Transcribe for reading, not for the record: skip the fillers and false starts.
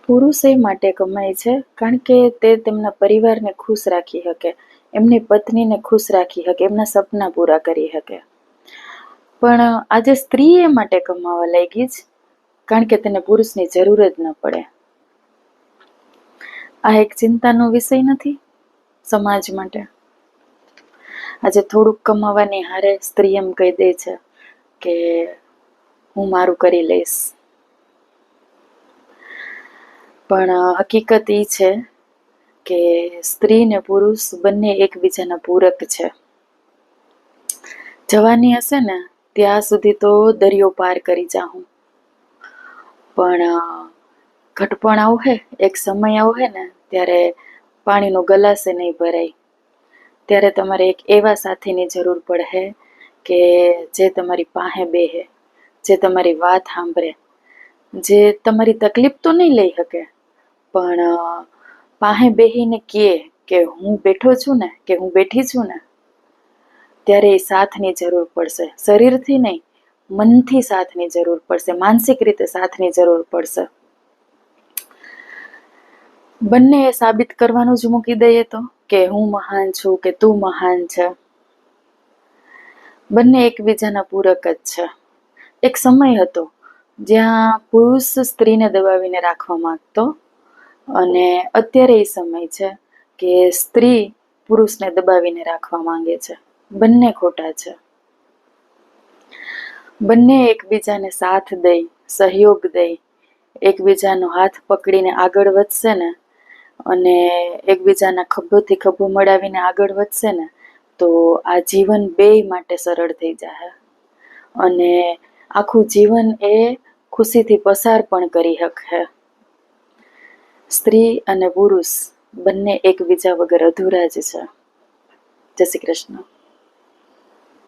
પુરુષ એ માટે કમાય છે કારણ કે તે તેમના પરિવારને ખુશ રાખી શકે, એમની પત્નીને ખુશ રાખી શકે, એમના સપના પૂરા કરી શકે. પણ આજે સ્ત્રી એ માટે કમાવા લાગી જ કારણ કે તેને પુરુષની જરૂર જ ન પડે. આ એક ચિંતાનો વિષય નથી સમાજ માટે? આજે થોડુંક કમાવાની હારે સ્ત્રી એમ કહી દે છે કે હું મારું કરી લઈશ. પણ હકીકત એ છે કે સ્ત્રી ને પુરુષ બંને એકબીજાના પૂરક છે. જવાની હશે ને ત્યાં સુધી તો દરિયો પાર કરી જાઉં, પણ ઘટપણ આવશે, એક સમય આવશે ને ત્યારે પાણીનો ગલાસે નહીં ભરાય. ત્યારે તમારે એક એવા સાથીની જરૂર પડે કે જે તમારી પાસે બેસે, જે તમારી વાત સાંભળે, જે તમારી તકલીફ તો નહીં લઈ શકે પણ પાસે બેસીને કહે કે હું બેઠો છું ને, કે હું બેઠી છું ને. ત્યારે એ સાથની જરૂર પડશે. શરીરથી નહીં, મનથી સાથની જરૂર પડશે, માનસિક રીતે સાથની જરૂર પડશે. બંને એ સાબિત કરવાનું જ મૂકી દઈએ તો કે હું મહાન છું કે તું મહાન છે. બંને એકબીજાના પૂરક જ છે. એક સમય હતો જ્યાં પુરુષ સ્ત્રીને દબાવીને રાખવા માંગતો, અને અત્યારે એ સમય છે કે સ્ત્રી પુરુષને દબાવીને રાખવા માંગે છે. બંને ખોટા છે. બંને એકબીજાને સાથ દઈ, સહયોગ દઈ, એકબીજાનો હાથ પકડીને આગળ વધશે ને, અને એકબીજાના ખભોથી ખભો મળાવીને આગળ વધશે ને, તો આ જીવન બેય માટે સરળ થઈ જાય અને આખું જીવન એ ખુશીથી પસાર પણ કરી શકે. સ્ત્રી અને પુરુષ બંને એકબીજા વગર અધૂરા જ છે. જય શ્રી કૃષ્ણ.